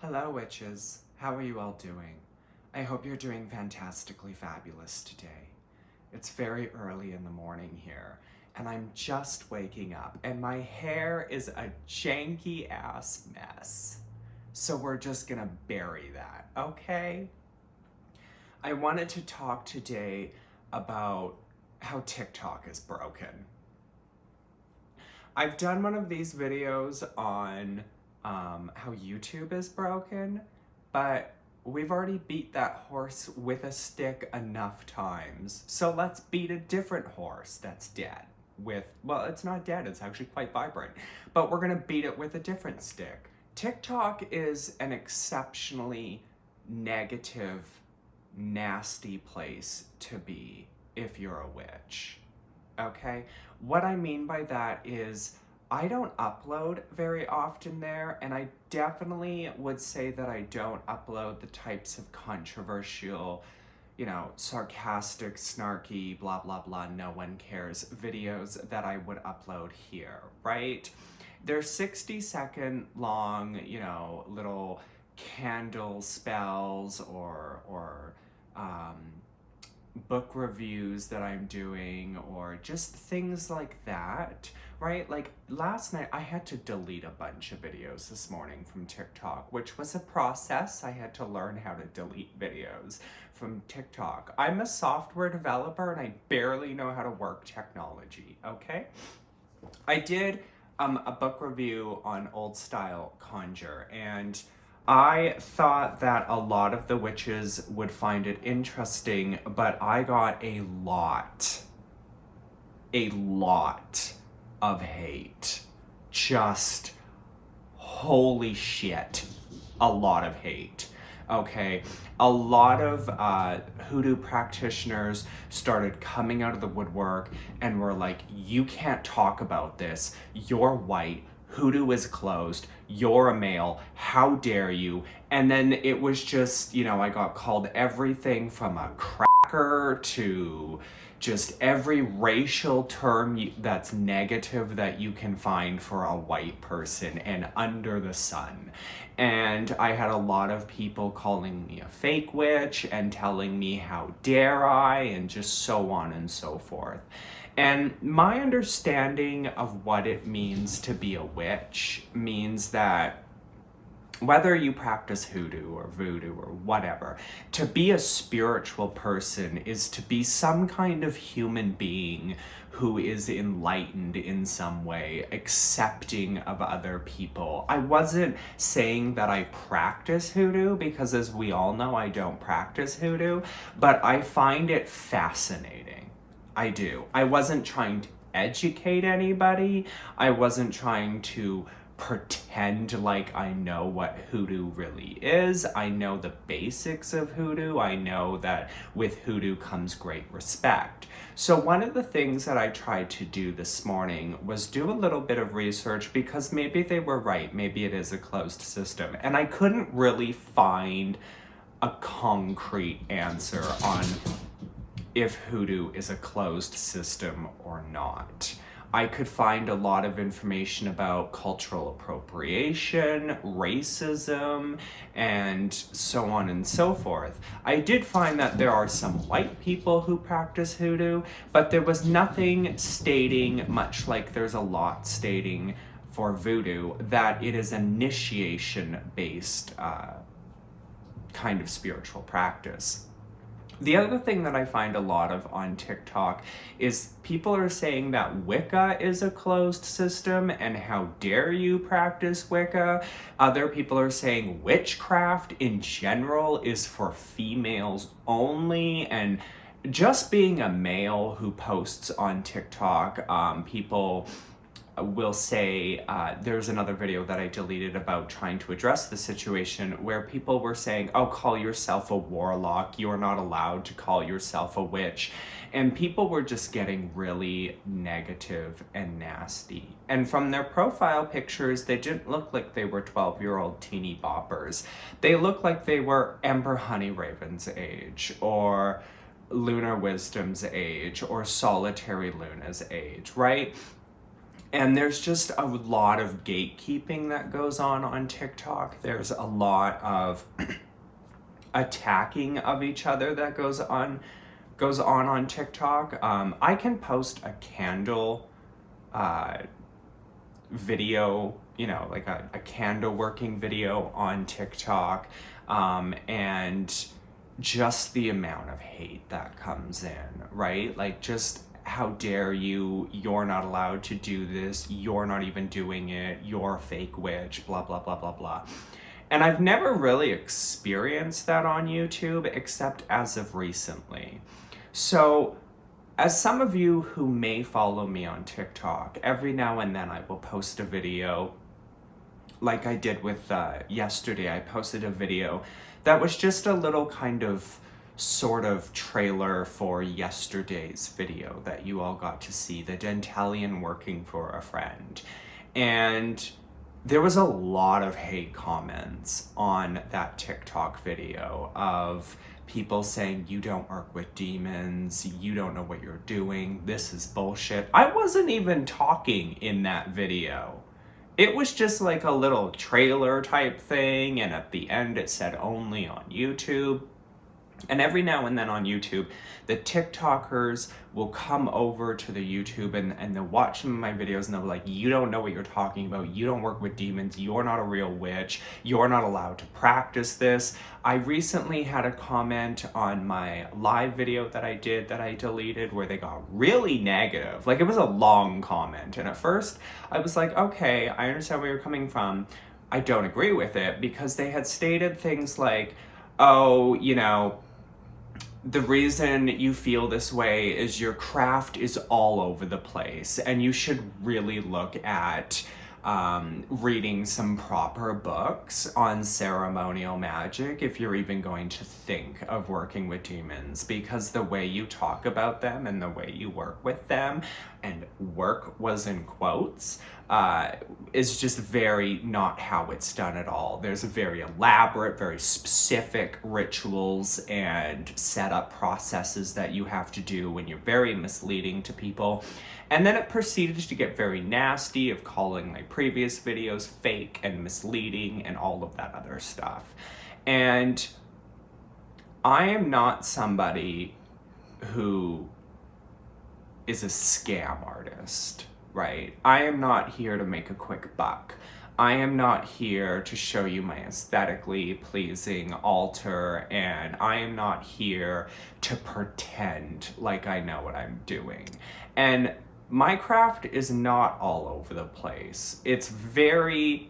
Hello, witches. How are you all doing? I hope you're doing fantastically fabulous today. It's very early in the morning here, and I'm just waking up, and my hair is a janky ass mess. So we're just gonna bury that, okay? I wanted to talk today about how TikTok is broken. I've done one of these videos on how YouTube is broken, but we've already beat that horse with a stick enough times. So let's beat a different horse that's dead with, well, it's not dead, it's actually quite vibrant, but we're gonna beat it with a different stick. TikTok is an exceptionally negative, nasty place to be if you're a witch. Okay? What I mean by that is I don't upload very often there, and I definitely would say that I don't upload the types of controversial, sarcastic, snarky, blah, blah, blah, no one cares videos that I would upload here, right? They're 60-second long, little candle spells or book reviews that I'm doing or just things like that, right? Like last night I had to delete a bunch of videos this morning from TikTok, which was a process. I had to learn how to delete videos from TikTok. I'm a software developer and I barely know how to work technology, okay? I did a book review on old style conjure, and I thought that a lot of the witches would find it interesting, but I got a lot of hate. Just holy shit, a lot of hate. Okay, a lot of hoodoo practitioners started coming out of the woodwork and were like, you can't talk about this, you're white, hoodoo is closed, you're a male, how dare you? And then it was just, I got called everything from a cracker to just every racial term that's negative that you can find for a white person and under the sun. And I had a lot of people calling me a fake witch and telling me how dare I, and just so on and so forth. And my understanding of what it means to be a witch means that whether you practice hoodoo or voodoo or whatever, to be a spiritual person is to be some kind of human being who is enlightened in some way, accepting of other people. I wasn't saying that I practice hoodoo, because as we all know, I don't practice hoodoo, but I find it fascinating. I do. I wasn't trying to educate anybody. I wasn't trying to pretend like I know what hoodoo really is. I know the basics of hoodoo. I know that with hoodoo comes great respect. So one of the things that I tried to do this morning was do a little bit of research, because maybe they were right. Maybe it is a closed system. And I couldn't really find a concrete answer on if hoodoo is a closed system or not. I could find a lot of information about cultural appropriation, racism, and so on and so forth. I did find that there are some white people who practice hoodoo, but there was nothing stating, much like there's a lot stating for voodoo, that it is initiation-based kind of spiritual practice. The other thing that I find a lot of on TikTok is people are saying that Wicca is a closed system and how dare you practice Wicca. Other people are saying witchcraft in general is for females only, and just being a male who posts on TikTok, people will say, there's another video that I deleted about trying to address the situation where people were saying, oh, call yourself a warlock, you're not allowed to call yourself a witch. And people were just getting really negative and nasty. And from their profile pictures, they didn't look like they were 12-year-old teeny boppers. They looked like they were Ember Honeyraven's age, or Lunar Wisdom's age, or Solitary Luna's age, right? And there's just a lot of gatekeeping that goes on TikTok. There's a lot of attacking of each other that goes on TikTok. I can post a candle video, like a candle working video on TikTok, and just the amount of hate that comes in, right? Like, just how dare you, you're not allowed to do this, you're not even doing it, you're a fake witch, blah, blah, blah, blah, blah. And I've never really experienced that on YouTube except as of recently. So, as some of you who may follow me on TikTok, every now and then I will post a video like I did with yesterday. I posted a video that was just a little kind of sort of trailer for yesterday's video that you all got to see, the Dentalian working for a friend. And there was a lot of hate comments on that TikTok video of people saying, you don't work with demons, you don't know what you're doing, this is bullshit. I wasn't even talking in that video. It was just like a little trailer type thing, and at the end it said only on YouTube. And every now and then on YouTube, the TikTokers will come over to the YouTube and they'll watch some of my videos and they'll be like, you don't know what you're talking about. You don't work with demons. You're not a real witch. You're not allowed to practice this. I recently had a comment on my live video that I did that I deleted where they got really negative. Like, it was a long comment. And at first I was like, okay, I understand where you're coming from. I don't agree with it, because they had stated things like, oh, the reason you feel this way is your craft is all over the place, and you should really look at reading some proper books on ceremonial magic if you're even going to think of working with demons, because the way you talk about them and the way you work with them, and work was in quotes, is just very not how it's done at all. There's a very elaborate, very specific rituals and setup processes that you have to do when you're very misleading to people. And then it proceeded to get very nasty of calling my previous videos fake and misleading and all of that other stuff. And I am not somebody who is a scam artist, right? I am not here to make a quick buck. I am not here to show you my aesthetically pleasing altar, and I am not here to pretend like I know what I'm doing. And my craft is not all over the place. It's very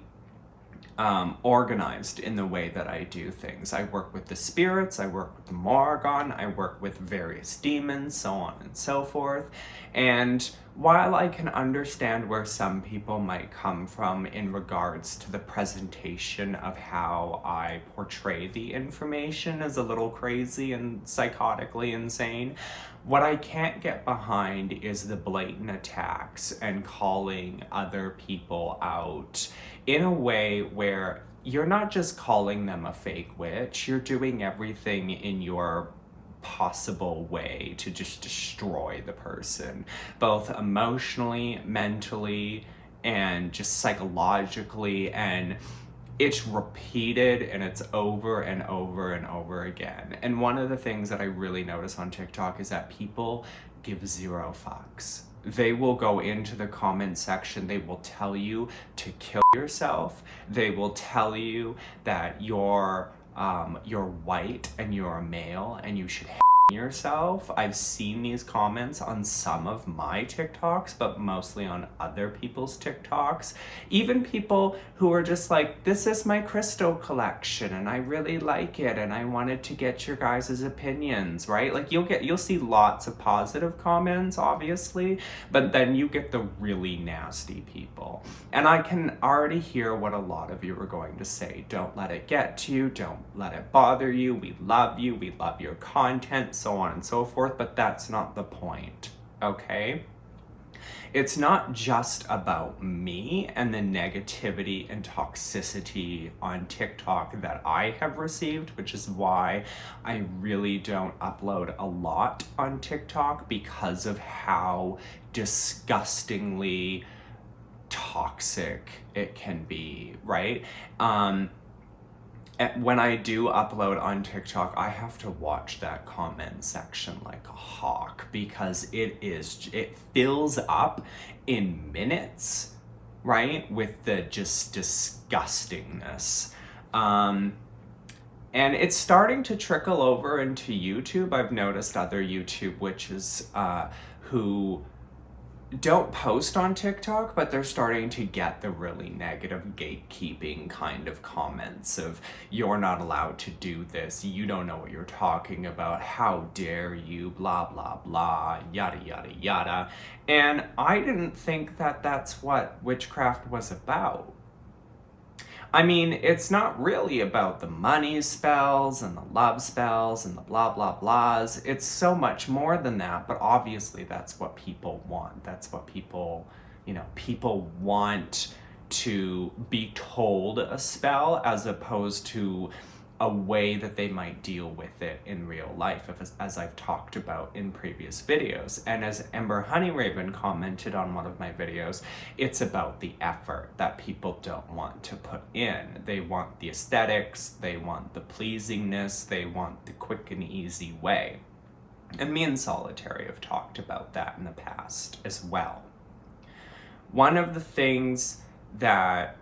organized in the way that I do things. I work with the spirits, I work with the Morrigan, I work with various demons, so on and so forth. And while I can understand where some people might come from in regards to the presentation of how I portray the information as a little crazy and psychotically insane, what I can't get behind is the blatant attacks and calling other people out in a way where you're not just calling them a fake witch, you're doing everything in your possible way to just destroy the person, both emotionally, mentally, and just psychologically. And it's repeated and it's over and over and over again. And one of the things that I really notice on TikTok is that people give zero fucks. They will go into the comment section, they will tell you to kill yourself, they will tell you that you're white and you're a male and you should yourself. I've seen these comments on some of my TikToks, but mostly on other people's TikToks. Even people who are just like, this is my crystal collection and I really like it and I wanted to get your guys' opinions, right? Like, you'll see lots of positive comments, obviously, but then you get the really nasty people. And I can already hear what a lot of you are going to say. Don't let it get to you, don't let it bother you, we love your content, so on and so forth, but that's not the point, okay? It's not just about me and the negativity and toxicity on TikTok that I have received, which is why I really don't upload a lot on TikTok, because of how disgustingly toxic it can be, right? When I do upload on TikTok, I have to watch that comment section like a hawk, because it fills up in minutes, right? With the just disgustingness. And it's starting to trickle over into YouTube. I've noticed other YouTube witches who don't post on TikTok, but they're starting to get the really negative gatekeeping kind of comments of, you're not allowed to do this, you don't know what you're talking about, how dare you, blah, blah, blah, yada, yada, yada. And I didn't think that that's what witchcraft was about. I mean, it's not really about the money spells and the love spells and the blah, blah, blahs. It's so much more than that, but obviously that's what people want. That's what people, people want to be told a spell, as opposed to a way that they might deal with it in real life, as I've talked about in previous videos. And as Ember Honeyraven commented on one of my videos, it's about the effort that people don't want to put in. They want the aesthetics, they want the pleasingness, they want the quick and easy way. And me and Solitary have talked about that in the past as well. One of the things that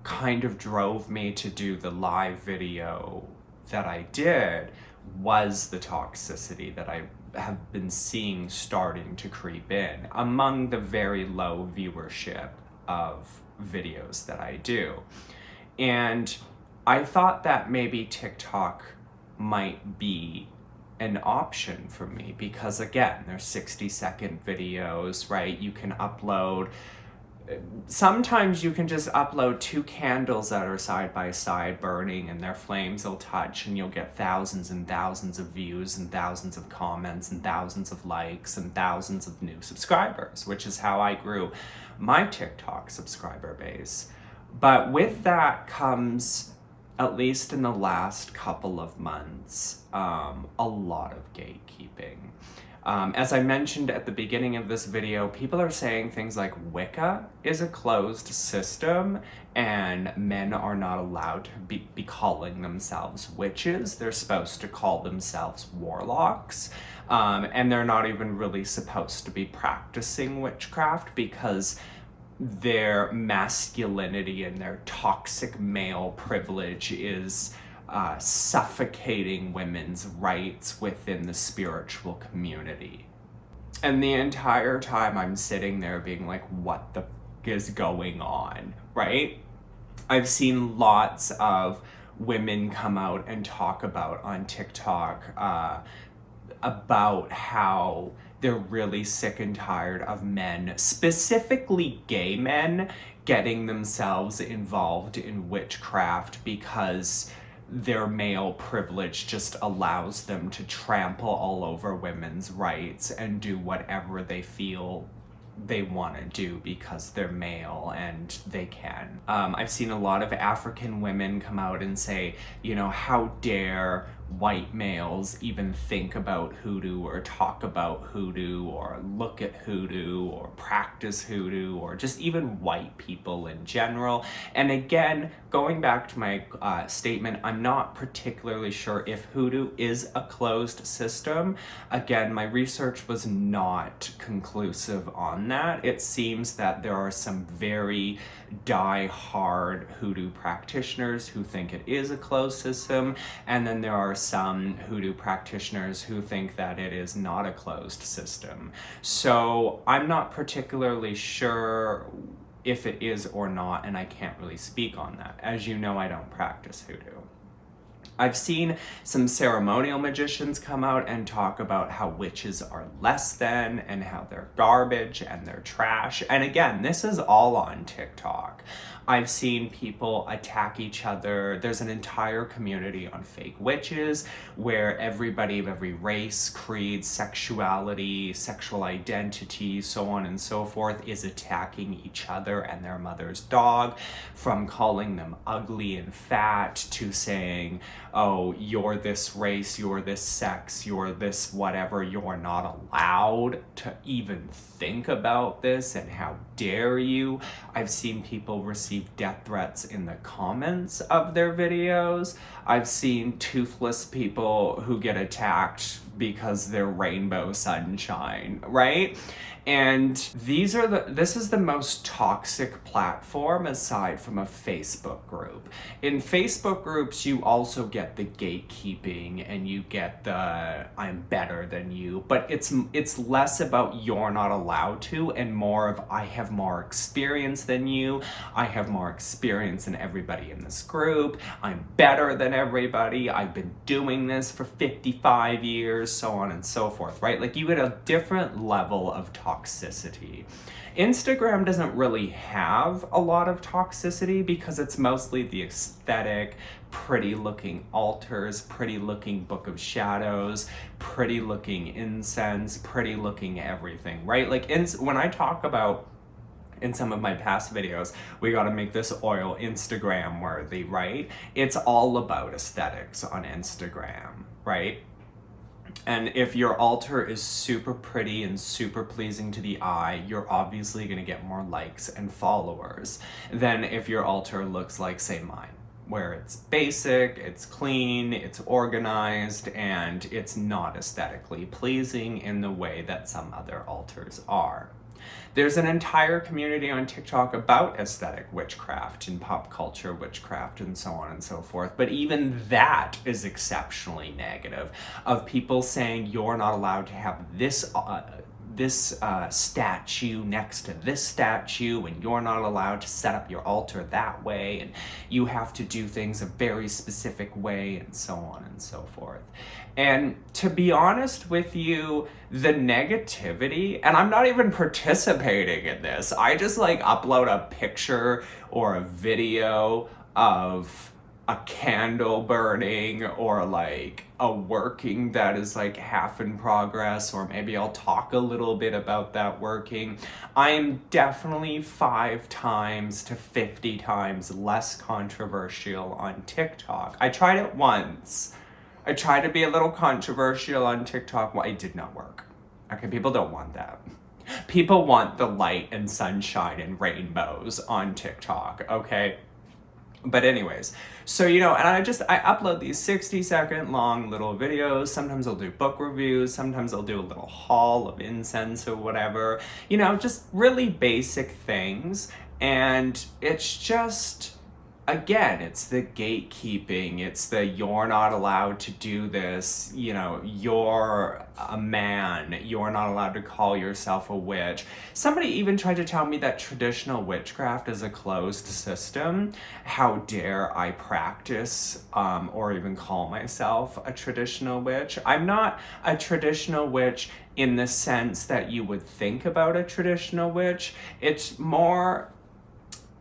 kind of drove me to do the live video that I did was the toxicity that I have been seeing starting to creep in among the very low viewership of videos that I do. And I thought that maybe TikTok might be an option for me, because again, they're 60-second videos, right? You can upload. Sometimes you can just upload 2 candles that are side by side burning, and their flames will touch, and you'll get thousands and thousands of views and thousands of comments and thousands of likes and thousands of new subscribers, which is how I grew my TikTok subscriber base. But with that comes, at least in the last couple of months, a lot of gatekeeping. As I mentioned at the beginning of this video, people are saying things like Wicca is a closed system and men are not allowed to be calling themselves witches. They're supposed to call themselves warlocks. And they're not even really supposed to be practicing witchcraft, because their masculinity and their toxic male privilege is suffocating women's rights within the spiritual community. And the entire time I'm sitting there being like, what the f is going on, right? I've seen lots of women come out and talk about on TikTok about how they're really sick and tired of men, specifically gay men, getting themselves involved in witchcraft because their male privilege just allows them to trample all over women's rights and do whatever they feel they want to do because they're male and they can. I've seen a lot of African women come out and say, how dare white males even think about hoodoo or talk about hoodoo or look at hoodoo or practice hoodoo, or just even white people in general. And again, going back to my statement, I'm not particularly sure if hoodoo is a closed system. Again, my research was not conclusive on that. It seems that there are some very die-hard hoodoo practitioners who think it is a closed system, and then there are some hoodoo practitioners who think that it is not a closed system. So I'm not particularly sure if it is or not, and I can't really speak on that. As you know, I don't practice hoodoo. I've seen some ceremonial magicians come out and talk about how witches are less than and how they're garbage and they're trash. And again, this is all on TikTok. I've seen people attack each other. There's an entire community on fake witches where everybody of every race, creed, sexuality, sexual identity, so on and so forth, is attacking each other and their mother's dog, from calling them ugly and fat to saying, oh, you're this race, you're this sex, you're this whatever, you're not allowed to even think about this, and how dare you. I've seen people receive death threats in the comments of their videos. I've seen toothless people who get attacked because they're rainbow sunshine, right? And this is the most toxic platform aside from a Facebook group. In Facebook groups, you also get the gatekeeping and you get the I'm better than you, but it's less about you're not allowed to and more of I have more experience than you. I have more experience than everybody in this group. I'm better than everybody. I've been doing this for 55 years, so on and so forth, right? Like you get a different level of toxicity. Instagram doesn't really have a lot of toxicity because it's mostly the aesthetic, pretty looking altars, pretty looking book of shadows, pretty looking incense, pretty looking everything, right? Like when I talk about in some of my past videos, we got to make this oil Instagram worthy, right? It's all about aesthetics on Instagram, right? And if your altar is super pretty and super pleasing to the eye, you're obviously going to get more likes and followers than if your altar looks like, say, mine, where it's basic, it's clean, it's organized, and it's not aesthetically pleasing in the way that some other altars are. There's an entire community on TikTok about aesthetic witchcraft and pop culture witchcraft and so on and so forth. But even that is exceptionally negative, of people saying you're not allowed to have this statue next to this statue, and you're not allowed to set up your altar that way, and you have to do things a very specific way, and so on and so forth. And to be honest with you, the negativity, and I'm not even participating in this, I just like upload a picture or a video of a candle burning or like a working that is like half in progress, or maybe I'll talk a little bit about that working. I am definitely 5 times to 50 times less controversial on TikTok. I tried it once. I tried to be a little controversial on TikTok. Well, it did not work. Okay, people don't want that. People want the light and sunshine and rainbows on TikTok, okay? But anyways, so, and I upload these 60-second long little videos. Sometimes I'll do book reviews. Sometimes I'll do a little haul of incense or whatever. Just really basic things. And it's just, again, it's the gatekeeping. It's the you're not allowed to do this. You're a man. You're not allowed to call yourself a witch. Somebody even tried to tell me that traditional witchcraft is a closed system. How dare I practice or even call myself a traditional witch? I'm not a traditional witch in the sense that you would think about a traditional witch. It's more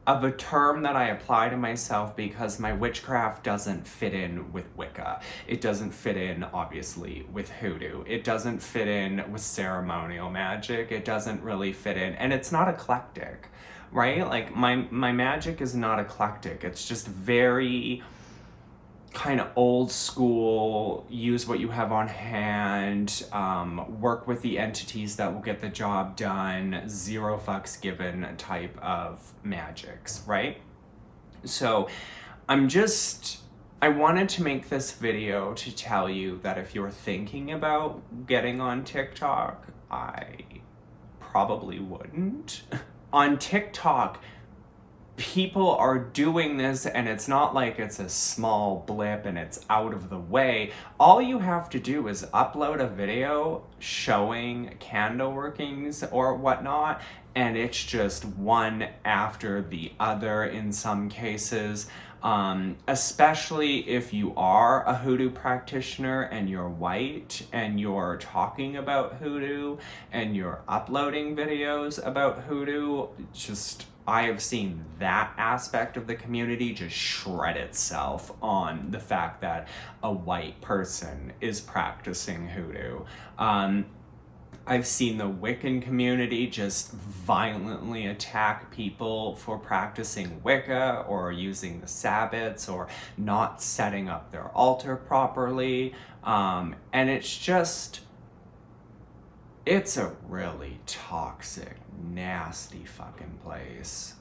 of a term that I apply to myself because my witchcraft doesn't fit in with Wicca. It doesn't fit in, obviously, with hoodoo. It doesn't fit in with ceremonial magic. It doesn't really fit in, and it's not eclectic, right? Like my magic is not eclectic. It's just very kind of old school, use what you have on hand, work with the entities that will get the job done, 0 fucks given type of magics, right? So I wanted to make this video to tell you that if you're thinking about getting on TikTok, I probably wouldn't. On TikTok, people are doing this, and it's not like it's a small blip and it's out of the way. All you have to do is upload a video showing candle workings or whatnot, and it's just one after the other in some cases. Especially if you are a hoodoo practitioner and you're white and you're talking about hoodoo and you're uploading videos about hoodoo, I have seen that aspect of the community just shred itself on the fact that a white person is practicing hoodoo. I've seen the Wiccan community just violently attack people for practicing Wicca or using the Sabbats or not setting up their altar properly. And it's a really toxic, nasty fucking place.